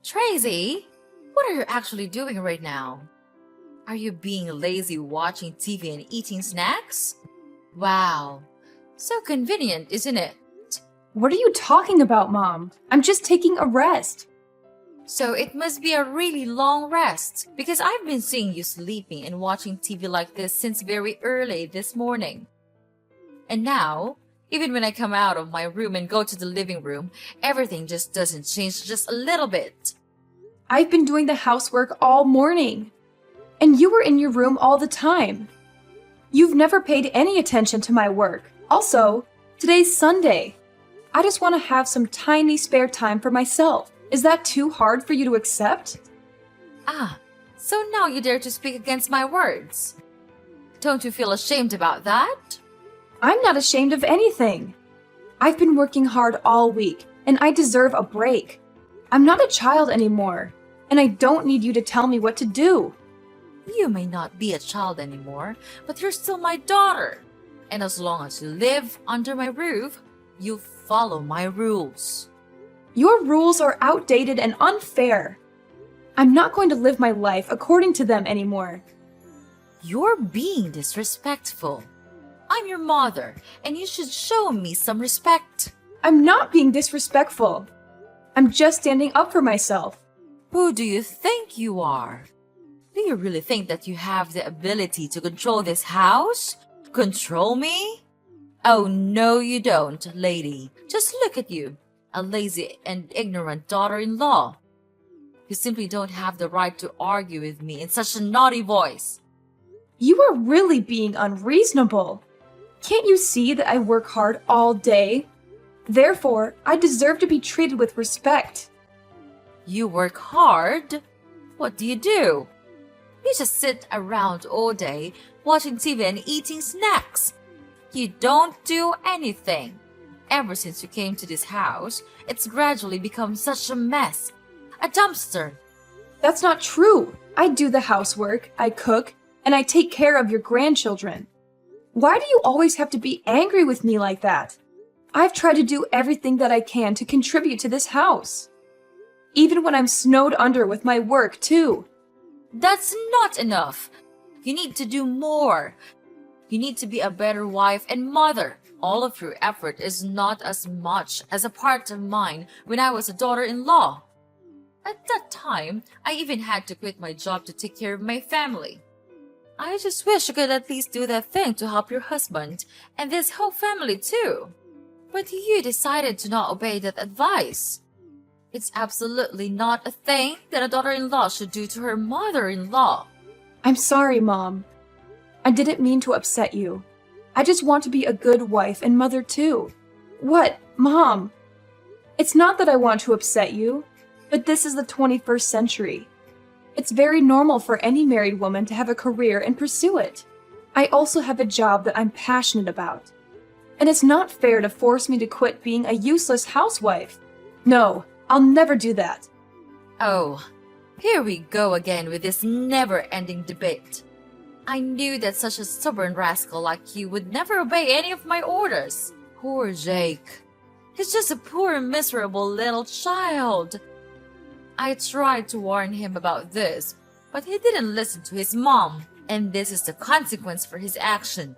Tracy, what are you actually doing right now? Are you being lazy watching TV and eating snacks? Wow, so convenient, isn't it? What are you talking about, Mom? I'm just taking a rest. So it must be a really long rest because I've been seeing you sleeping and watching TV like this since very early this morning. And now, even when I come out of my room and go to the living room, everything just doesn't change just a little bit. I've been doing the housework all morning. And you were in your room all the time. You've never paid any attention to my work. Also, today's Sunday. I just want to have some tiny spare time for myself. Is that too hard for you to accept? Ah, so now you dare to speak against my words. Don't you feel ashamed about that? I'm not ashamed of anything. I've been working hard all week, and I deserve a break. I'm not a child anymore, and I don't need you to tell me what to do. You may not be a child anymore, but you're still my daughter. And as long as you live under my roof, you follow my rules. Your rules are outdated and unfair. I'm not going to live my life according to them anymore. You're being disrespectful. I'm your mother, and you should show me some respect. I'm not being disrespectful. I'm just standing up for myself. Who do you think you are? Do you really think that you have the ability to control this house? Control me? Oh, no, you don't, lady. Just look at you, a lazy and ignorant daughter-in-law. You simply don't have the right to argue with me in such a naughty voice. You are really being unreasonable. Can't you see that I work hard all day? Therefore, I deserve to be treated with respect. You work hard? What do? You just sit around all day watching TV and eating snacks. You don't do anything. Ever since you came to this house, it's gradually become such a mess. A dumpster. That's not true. I do the housework, I cook, and I take care of your grandchildren. Why do you always have to be angry with me like that? I've tried to do everything that I can to contribute to this house. Even when I'm snowed under with my work, too. That's not enough. You need to do more. You need to be a better wife and mother. All of your effort is not as much as a part of mine when I was a daughter-in-law. At that time, I even had to quit my job to take care of my family. I just wish you could at least do that thing to help your husband and this whole family too. But you decided to not obey that advice. It's absolutely not a thing that a daughter-in-law should do to her mother-in-law. I'm sorry, Mom. I didn't mean to upset you. I just want to be a good wife and mother too. What, Mom? It's not that I want to upset you, but this is the 21st century. It's very normal for any married woman to have a career and pursue it. I also have a job that I'm passionate about. And it's not fair to force me to quit being a useless housewife. No, I'll never do that. Oh, here we go again with this never-ending debate. I knew that such a stubborn rascal like you would never obey any of my orders. Poor Jake. He's just a poor, miserable little child. I tried to warn him about this, but he didn't listen to his mom, and this is the consequence for his action.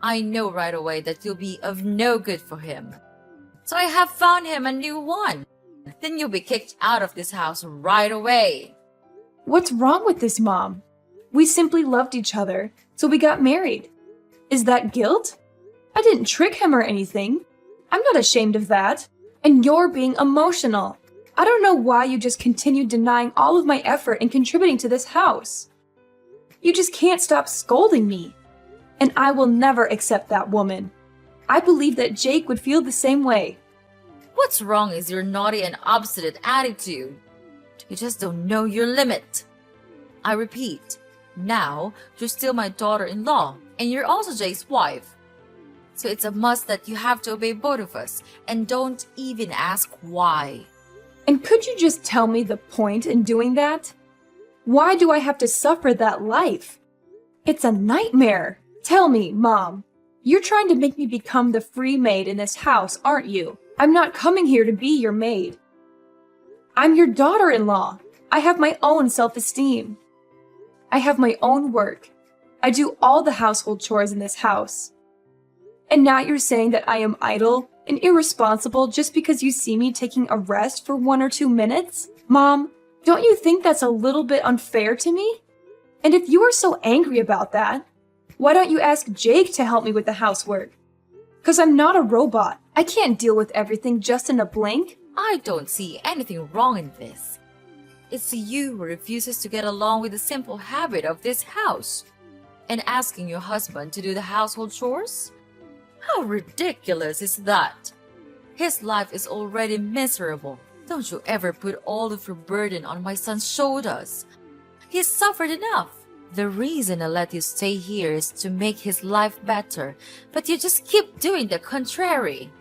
I know right away that you'll be of no good for him. So I have found him a new one. Then you'll be kicked out of this house right away. What's wrong with this, Mom? We simply loved each other, so we got married. Is that guilt? I didn't trick him or anything. I'm not ashamed of that. And you're being emotional. I don't know why you just continue denying all of my effort in contributing to this house. You just can't stop scolding me. And I will never accept that woman. I believe that Jake would feel the same way. What's wrong is your naughty and obstinate attitude. You just don't know your limit. I repeat, now you're still my daughter-in-law, and you're also Jake's wife. So it's a must that you have to obey both of us, and don't even ask why. And could you just tell me the point in doing that? Why do I have to suffer that life? It's a nightmare. Tell me, Mom. You're trying to make me become the free maid in this house, aren't you? I'm not coming here to be your maid. I'm your daughter-in-law. I have my own self-esteem. I have my own work. I do all the household chores in this house. And now you're saying that I am idle and irresponsible just because you see me taking a rest for 1 or 2 minutes? Mom, don't you think that's a little bit unfair to me? And if you are so angry about that, why don't you ask Jake to help me with the housework? Because I'm not a robot. I can't deal with everything just in a blink. I don't see anything wrong in this. It's you who refuses to get along with the simple habit of this house and asking your husband to do the household chores? How ridiculous is that? His life is already miserable. Don't you ever put all of your burden on my son's shoulders. He's suffered enough. The reason I let you stay here is to make his life better, but you just keep doing the contrary.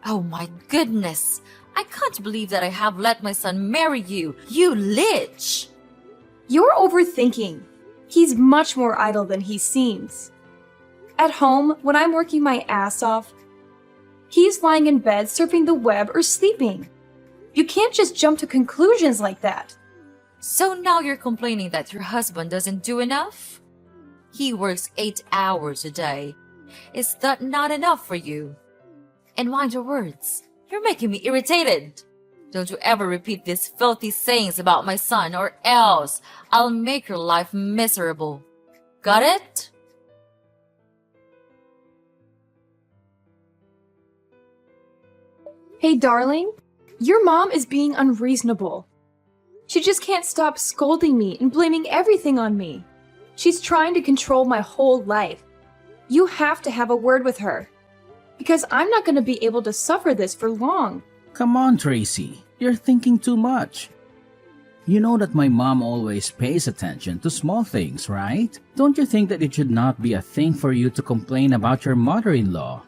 Oh my goodness! I can't believe that I have let my son marry you, you lich! You're overthinking. He's much more idle than he seems. At home, when I'm working my ass off, he's lying in bed surfing the web or sleeping. You can't just jump to conclusions like that. So now you're complaining that your husband doesn't do enough? He works 8 hours a day. Is that not enough for you? And mind your words. You're making me irritated. Don't you ever repeat these filthy sayings about my son, or else I'll make your life miserable. Got it? Hey, darling, your mom is being unreasonable. She just can't stop scolding me and blaming everything on me. She's trying to control my whole life. You have to have a word with her, because I'm not going to be able to suffer this for long. Come on, Tracy. You're thinking too much. You know that my mom always pays attention to small things, right? Don't you think that it should not be a thing for you to complain about your mother-in-law?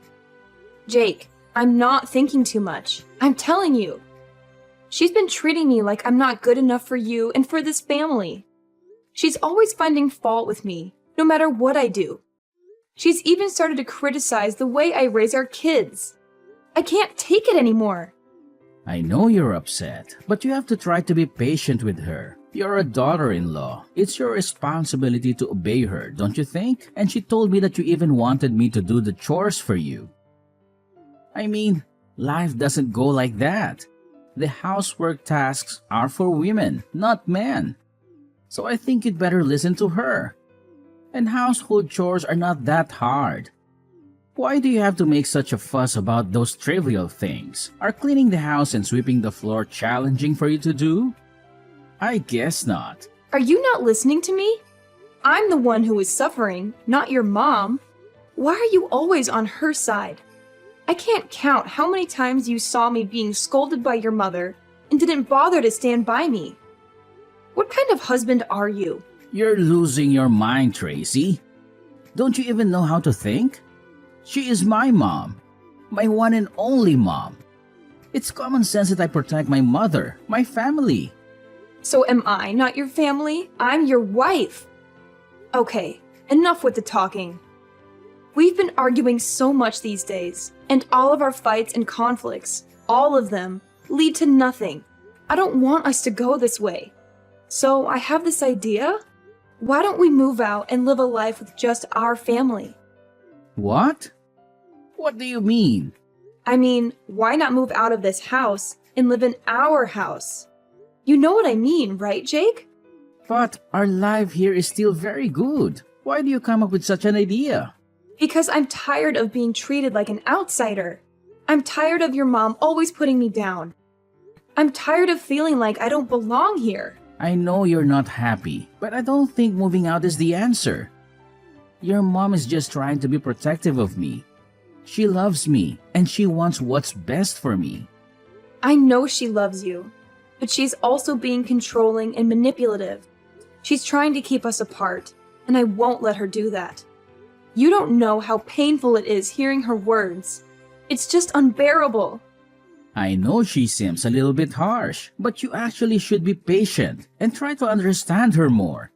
Jake, I'm not thinking too much. I'm telling you. She's been treating me like I'm not good enough for you and for this family. She's always finding fault with me, no matter what I do. She's even started to criticize the way I raise our kids. I can't take it anymore. I know you're upset, but you have to try to be patient with her. You're a daughter-in-law. It's your responsibility to obey her, don't you think? And she told me that you even wanted me to do the chores for you. I mean, life doesn't go like that. The housework tasks are for women, not men. So I think you'd better listen to her. And household chores are not that hard. Why do you have to make such a fuss about those trivial things? Are cleaning the house and sweeping the floor challenging for you to do? I guess not. Are you not listening to me? I'm the one who is suffering, not your mom. Why are you always on her side? I can't count how many times you saw me being scolded by your mother and didn't bother to stand by me. What kind of husband are you? You're losing your mind, Tracy. Don't you even know how to think? She is my mom. My one and only mom. It's common sense that I protect my mother, my family. So am I not your family? I'm your wife. Okay, enough with the talking. We've been arguing so much these days, and all of our fights and conflicts, all of them, lead to nothing. I don't want us to go this way. So I have this idea. Why don't we move out and live a life with just our family? What? What do you mean? I mean, why not move out of this house and live in our house? You know what I mean, right, Jake? But our life here is still very good. Why do you come up with such an idea? Because I'm tired of being treated like an outsider. I'm tired of your mom always putting me down. I'm tired of feeling like I don't belong here. I know you're not happy, but I don't think moving out is the answer. Your mom is just trying to be protective of me. She loves me, and she wants what's best for me. I know she loves you, but she's also being controlling and manipulative. She's trying to keep us apart, and I won't let her do that. You don't know how painful it is hearing her words. It's just unbearable. I know she seems a little bit harsh, but you actually should be patient and try to understand her more.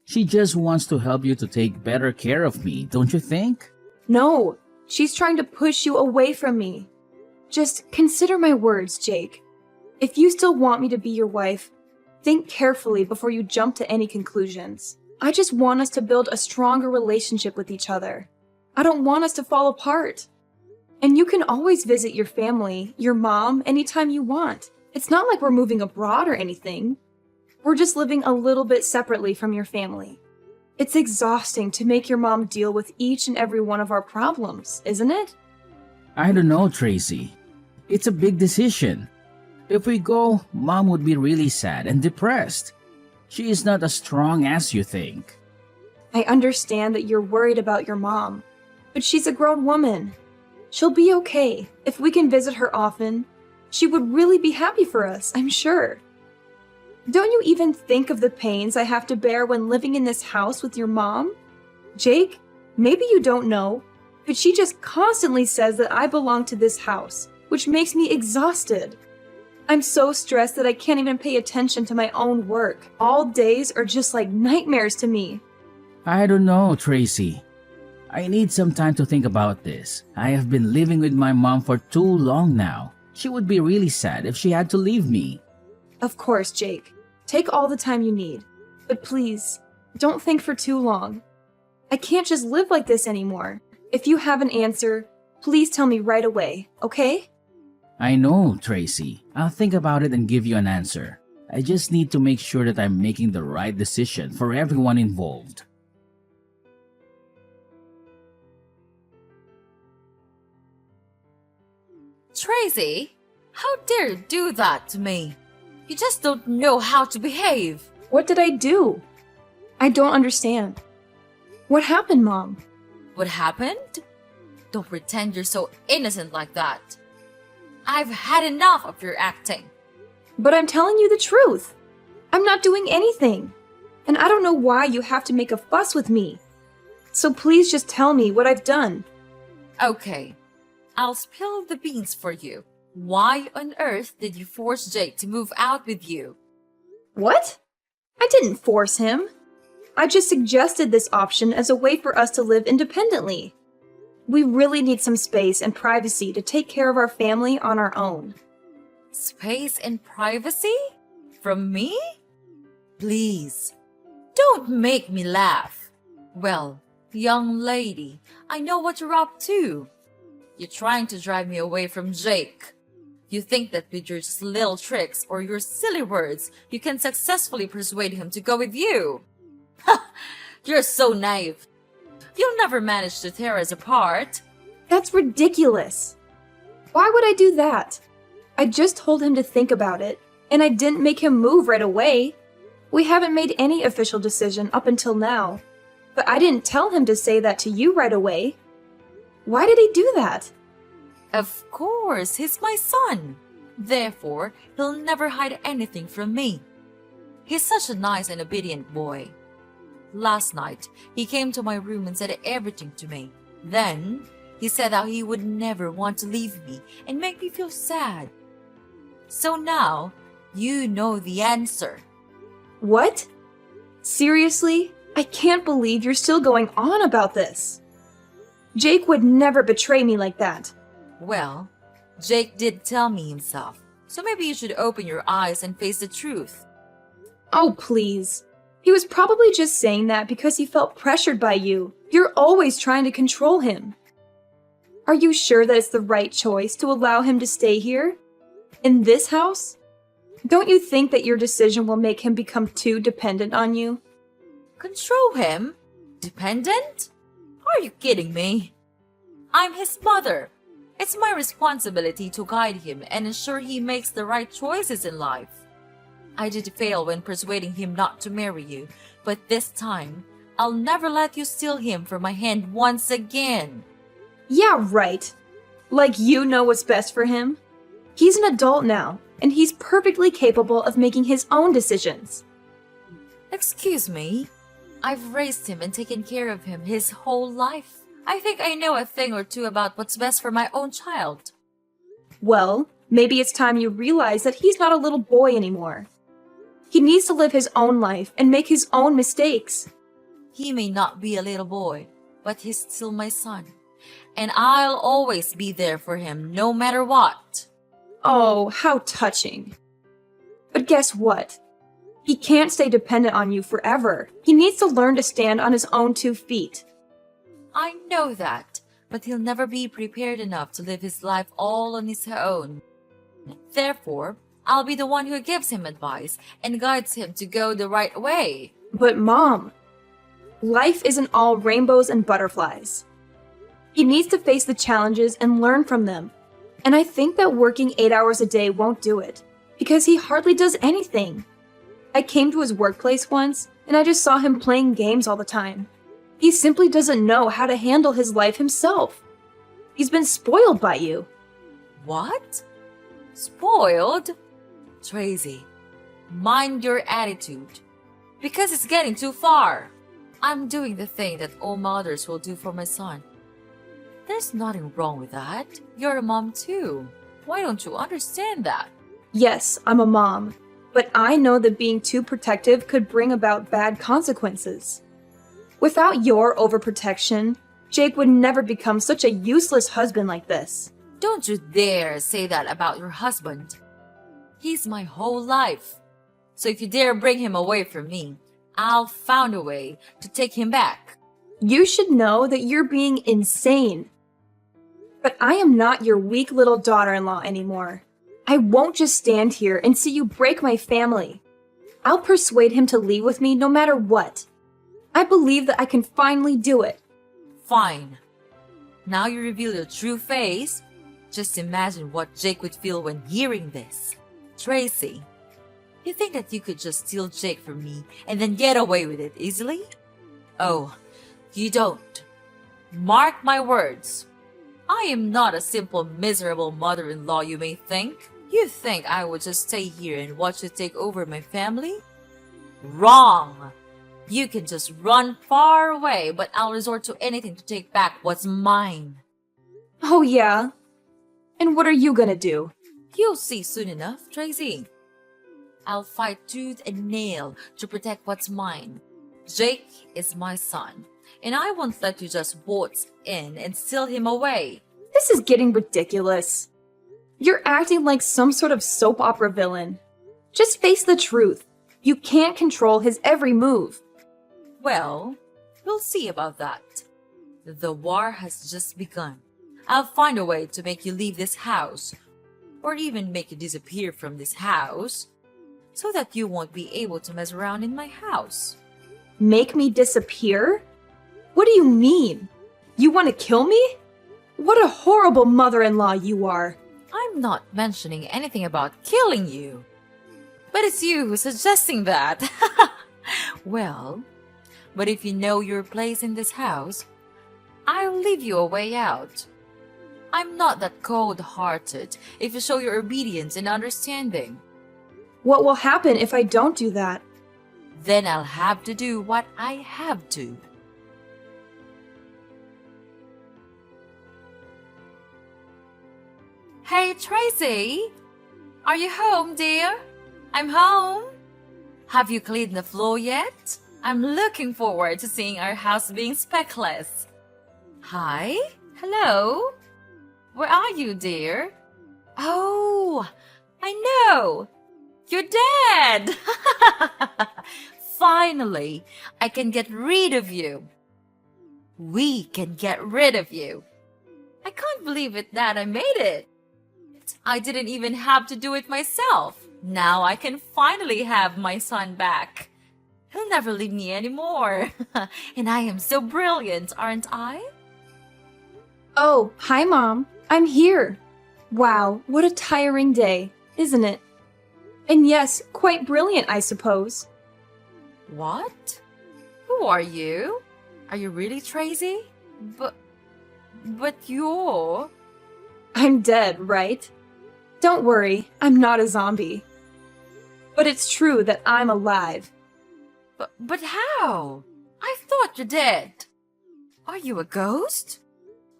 She just wants to help you to take better care of me, don't you think? No, she's trying to push you away from me. Just consider my words, Jake. If you still want me to be your wife, think carefully before you jump to any conclusions. I just want us to build a stronger relationship with each other. I don't want us to fall apart. And you can always visit your family, your mom, anytime you want. It's not like we're moving abroad or anything. We're just living a little bit separately from your family. It's exhausting to make your mom deal with each and every one of our problems, isn't it? I don't know, Tracy. It's a big decision. If we go, Mom would be really sad and depressed. She is not as strong as you think. I understand that you're worried about your mom, but she's a grown woman. She'll be okay. If we can visit her often, she would really be happy for us, I'm sure. Don't you even think of the pains I have to bear when living in this house with your mom? Jake, maybe you don't know, but she just constantly says that I belong to this house, which makes me exhausted. I'm so stressed that I can't even pay attention to my own work. All days are just like nightmares to me. I don't know, Tracy. I need some time to think about this. I have been living with my mom for too long now. She would be really sad if she had to leave me. Of course, Jake. Take all the time you need. But please, don't think for too long. I can't just live like this anymore. If you have an answer, please tell me right away, okay? I know, Tracy. I'll think about it and give you an answer. I just need to make sure that I'm making the right decision for everyone involved. Tracy, how dare you do that to me? You just don't know how to behave. What did I do? I don't understand. What happened, Mom? What happened? Don't pretend you're so innocent like that. I've had enough of your acting. But I'm telling you the truth. I'm not doing anything. And I don't know why you have to make a fuss with me. So please just tell me what I've done. Okay, I'll spill the beans for you. Why on earth did you force Jake to move out with you? What? I didn't force him. I just suggested this option as a way for us to live independently. We really need some space and privacy to take care of our family on our own. Space and privacy? From me? Please, don't make me laugh. Well, young lady, I know what you're up to. You're trying to drive me away from Jake. You think that with your little tricks or your silly words, you can successfully persuade him to go with you. Ha! You're so naive. You'll never manage to tear us apart. That's ridiculous. Why would I do that? I just told him to think about it, and I didn't make him move right away. We haven't made any official decision up until now, but I didn't tell him to say that to you right away. Why did he do that? Of course, he's my son. Therefore, he'll never hide anything from me. He's such a nice and obedient boy. Last night, he came to my room and said everything to me. Then, he said how he would never want to leave me and make me feel sad. So now, you know the answer. What? Seriously? I can't believe you're still going on about this. Jake would never betray me like that. Well, Jake did tell me himself, so maybe you should open your eyes and face the truth. Oh, please. He was probably just saying that because he felt pressured by you. You're always trying to control him. Are you sure that it's the right choice to allow him to stay here? In this house? Don't you think that your decision will make him become too dependent on you? Control him? Dependent? Are you kidding me? I'm his mother. It's my responsibility to guide him and ensure he makes the right choices in life. I did fail when persuading him not to marry you, but this time, I'll never let you steal him from my hand once again. Yeah, right. Like you know what's best for him? He's an adult now, and he's perfectly capable of making his own decisions. Excuse me? I've raised him and taken care of him his whole life. I think I know a thing or two about what's best for my own child. Well, maybe it's time you realize that he's not a little boy anymore. He needs to live his own life and make his own mistakes. He may not be a little boy, but he's still my son. And I'll always be there for him no matter what. Oh, how touching. But guess what? He can't stay dependent on you forever. He needs to learn to stand on his own 2 feet. I know that, but he'll never be prepared enough to live his life all on his own. Therefore, I'll be the one who gives him advice and guides him to go the right way. But Mom, life isn't all rainbows and butterflies. He needs to face the challenges and learn from them. And I think that working 8 hours a day won't do it, because he hardly does anything. I came to his workplace once, and I just saw him playing games all the time. He simply doesn't know how to handle his life himself. He's been spoiled by you. What? Spoiled? Tracy, mind your attitude. Because it's getting too far. I'm doing the thing that all mothers will do for my son. There's nothing wrong with that. You're a mom too. Why don't you understand that? Yes, I'm a mom, but I know that being too protective could bring about bad consequences. Without your overprotection, Jake would never become such a useless husband like this. Don't you dare say that about your husband. He's my whole life. So if you dare bring him away from me, I'll find a way to take him back. You should know that you're being insane. But I am not your weak little daughter-in-law anymore. I won't just stand here and see you break my family. I'll persuade him to leave with me no matter what. I believe that I can finally do it. Fine. Now you reveal your true face. Just imagine what Jake would feel when hearing this. Tracy, you think that you could just steal Jake from me and then get away with it easily? Oh, you don't. Mark my words. I am not a simple, miserable mother-in-law you may think. You think I would just stay here and watch you take over my family? Wrong! You can just run far away, but I'll resort to anything to take back what's mine. Oh yeah? And what are you gonna do? You'll see soon enough, Tracy. I'll fight tooth and nail to protect what's mine. Jake is my son, and I won't let you just waltz in and steal him away. This is getting ridiculous. You're acting like some sort of soap opera villain. Just face the truth. You can't control his every move. Well, we'll see about that. The war has just begun. I'll find a way to make you leave this house, or even make you disappear from this house, so that you won't be able to mess around in my house. Make me disappear? What do you mean? You want to kill me? What a horrible mother-in-law you are. I'm not mentioning anything about killing you. But it's you who's suggesting that. Well, but if you know your place in this house, I'll leave you a way out. I'm not that cold-hearted if you show your obedience and understanding. What will happen if I don't do that? Then I'll have to do what I have to. Hey, Tracy! Are you home, dear? I'm home. Have you cleaned the floor yet? I'm looking forward to seeing our house being speckless. Hi? Hello? Where are you, dear? Oh, I know! You're dead! Finally, I can get rid of you. We can get rid of you. I can't believe it that I made it. I didn't even have to do it myself. Now I can finally have my son back. He'll never leave me anymore. And I am so brilliant, aren't I? Oh, hi, Mom. I'm here. Wow, what a tiring day, isn't it? And yes, quite brilliant, I suppose. What? Who are you? Are you really Tracy? But you're... I'm dead, right? Don't worry, I'm not a zombie. But it's true that I'm alive. But how? I thought you're dead. Are you a ghost?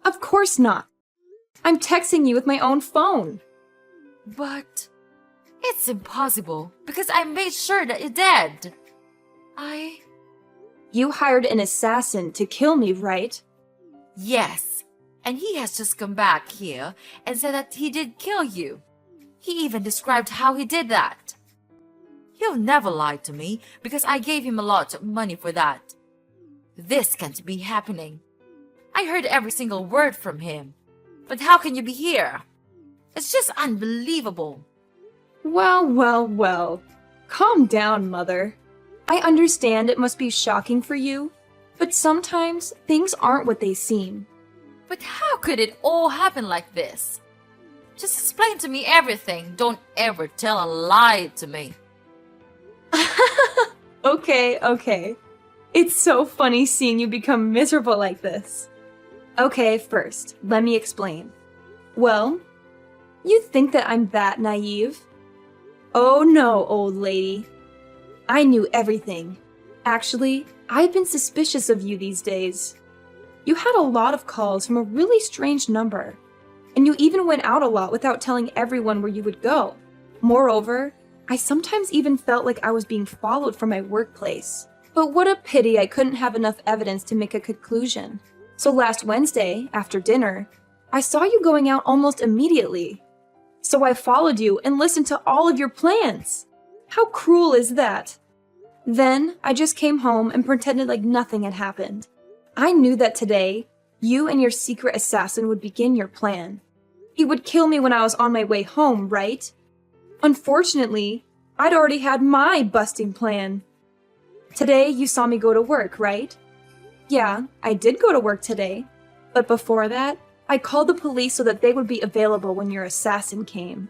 Of course not. I'm texting you with my own phone. But it's impossible because I made sure that you're dead. You hired an assassin to kill me, right? Yes, and he has just come back here and said that he did kill you. He even described how he did that. He'll never lie to me because I gave him a lot of money for that. This can't be happening. I heard every single word from him. But how can you be here? It's just unbelievable. Well, well, well. Calm down, Mother. I understand it must be shocking for you, but sometimes things aren't what they seem. But how could it all happen like this? Just explain to me everything. Don't ever tell a lie to me. Okay. It's so funny seeing you become miserable like this. Okay, first, let me explain. Well, you think that I'm that naive? Oh no, old lady. I knew everything. Actually, I've been suspicious of you these days. You had a lot of calls from a really strange number, and you even went out a lot without telling everyone where you would go. Moreover, I sometimes even felt like I was being followed from my workplace. But what a pity I couldn't have enough evidence to make a conclusion. So last Wednesday, after dinner, I saw you going out almost immediately. So I followed you and listened to all of your plans. How cruel is that? Then I just came home and pretended like nothing had happened. I knew that today, you and your secret assassin would begin your plan. He would kill me when I was on my way home, right? Unfortunately, I'd already had my busting plan. Today, you saw me go to work, right? Yeah, I did go to work today. But before that, I called the police so that they would be available when your assassin came.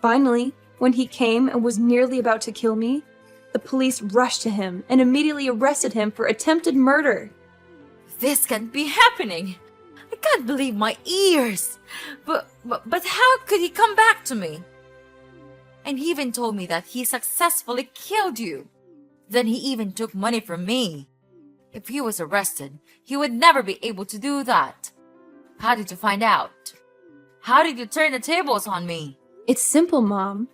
Finally, when he came and was nearly about to kill me, the police rushed to him and immediately arrested him for attempted murder. This can't be happening. I can't believe my ears. But how could he come back to me? And he even told me that he successfully killed you. Then he even took money from me. If he was arrested, he would never be able to do that. How did you find out? How did you turn the tables on me? It's simple, Mom.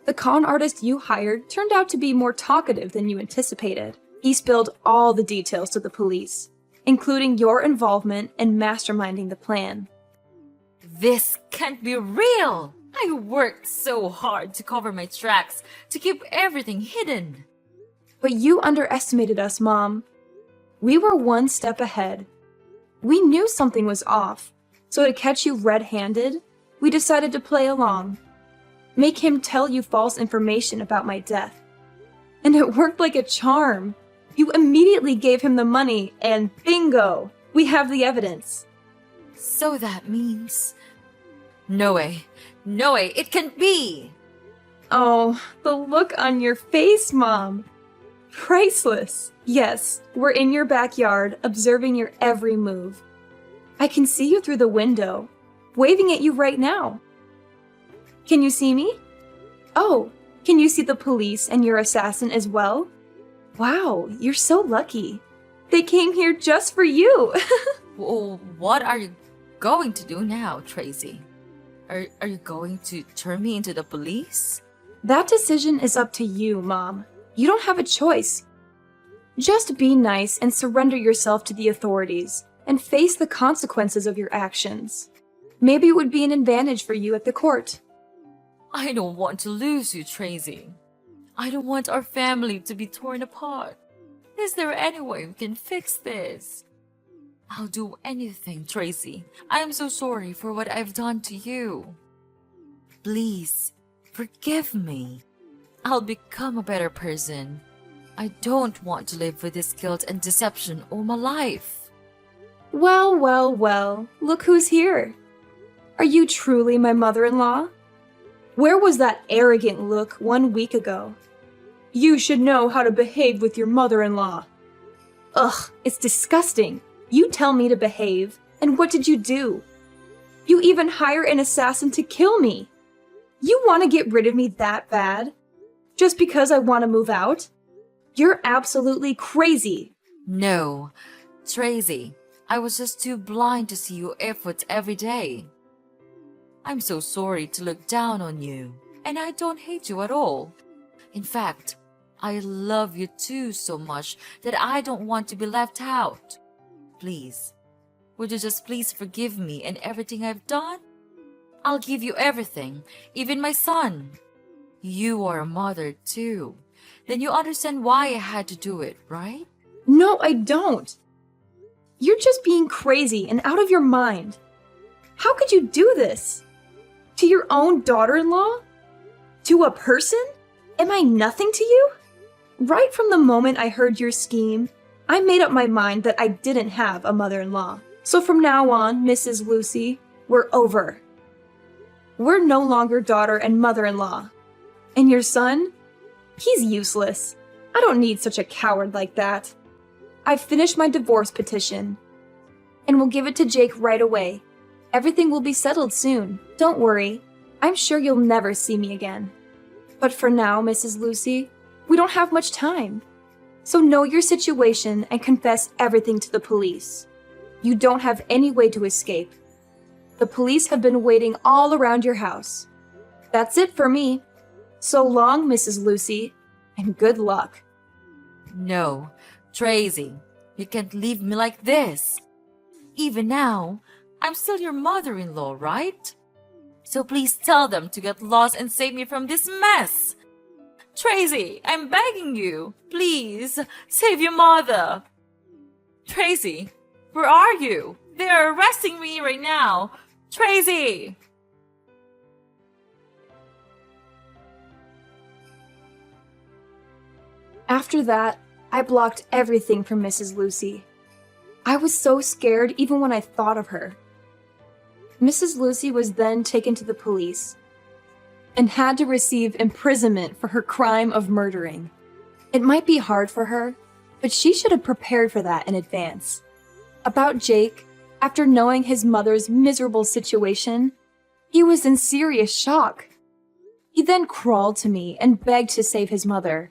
The con artist you hired turned out to be more talkative than you anticipated. He spilled all the details to the police, including your involvement in masterminding the plan. This can't be real. I worked so hard to cover my tracks, to keep everything hidden. But you underestimated us, Mom. We were one step ahead. We knew something was off, so to catch you red-handed, we decided to play along. Make him tell you false information about my death. And it worked like a charm. You immediately gave him the money, and bingo! We have the evidence. So that means... No way, it can't be! Oh, the look on your face, Mom. Priceless. Yes, we're in your backyard, observing your every move. I can see you through the window, waving at you right now. Can you see me? Oh, can you see the police and your assassin as well? Wow, you're so lucky. They came here just for you. Well, what are you going to do now, Tracy? Are you going to turn me into the police? That decision is up to you, Mom. You don't have a choice. Just be nice and surrender yourself to the authorities and face the consequences of your actions. Maybe it would be an advantage for you at the court. I don't want to lose you, Tracy. I don't want our family to be torn apart. Is there any way we can fix this? I'll do anything, Tracy. I am so sorry for what I've done to you. Please, forgive me. I'll become a better person. I don't want to live with this guilt and deception all my life. Well, look who's here. Are you truly my mother-in-law? Where was that arrogant look 1 week ago? You should know how to behave with your mother-in-law. Ugh, it's disgusting. You tell me to behave, and what did you do? You even hire an assassin to kill me. You want to get rid of me that bad? Just because I want to move out? You're absolutely crazy. No, Tracy, I was just too blind to see your efforts every day. I'm so sorry to look down on you, and I don't hate you at all. In fact, I love you too so much that I don't want to be left out. Please, would you just please forgive me and everything I've done? I'll give you everything, even my son. You are a mother too. Then you understand why I had to do it, right? No, I don't. You're just being crazy and out of your mind. How could you do this? To your own daughter-in-law? To a person? Am I nothing to you? Right from the moment I heard your scheme, I made up my mind that I didn't have a mother-in-law. So from now on, Mrs. Lucy, we're over. We're no longer daughter and mother-in-law. And your son? He's useless. I don't need such a coward like that. I've finished my divorce petition. And we'll give it to Jake right away. Everything will be settled soon. Don't worry. I'm sure you'll never see me again. But for now, Mrs. Lucy, we don't have much time. So know your situation and confess everything to the police. You don't have any way to escape. The police have been waiting all around your house. That's it for me. So long, Mrs. Lucy, and good luck. No, Tracy, you can't leave me like this. Even now, I'm still your mother-in-law, right? So please tell them to get lost and save me from this mess. Tracy, I'm begging you. Please, save your mother. Tracy, where are you? They are arresting me right now. Tracy! After that, I blocked everything from Mrs. Lucy. I was so scared even when I thought of her. Mrs. Lucy was then taken to the police and had to receive imprisonment for her crime of murdering. It might be hard for her, but she should have prepared for that in advance. About Jake, after knowing his mother's miserable situation, he was in serious shock. He then crawled to me and begged to save his mother.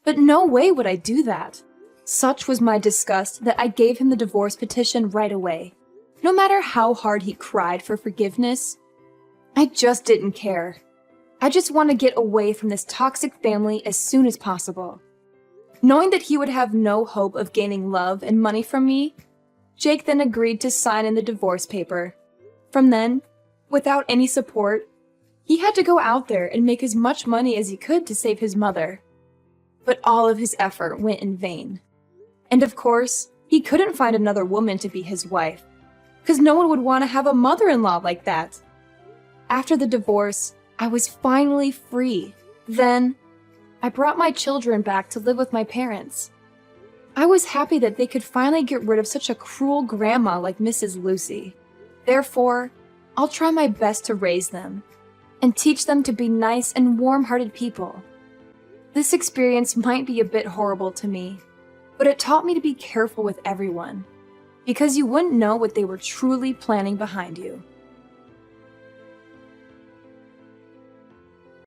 But no way would I do that. Such was my disgust that I gave him the divorce petition right away. No matter how hard he cried for forgiveness, I just didn't care. I just want to get away from this toxic family as soon as possible. Knowing that he would have no hope of gaining love and money from me, Jake then agreed to sign in the divorce paper. From then, without any support, he had to go out there and make as much money as he could to save his mother. But all of his effort went in vain. And of course, he couldn't find another woman to be his wife, because no one would want to have a mother-in-law like that. After the divorce, I was finally free. Then, I brought my children back to live with my parents. I was happy that they could finally get rid of such a cruel grandma like Mrs. Lucy. Therefore, I'll try my best to raise them and teach them to be nice and warm-hearted people. This experience might be a bit horrible to me, but it taught me to be careful with everyone, because you wouldn't know what they were truly planning behind you.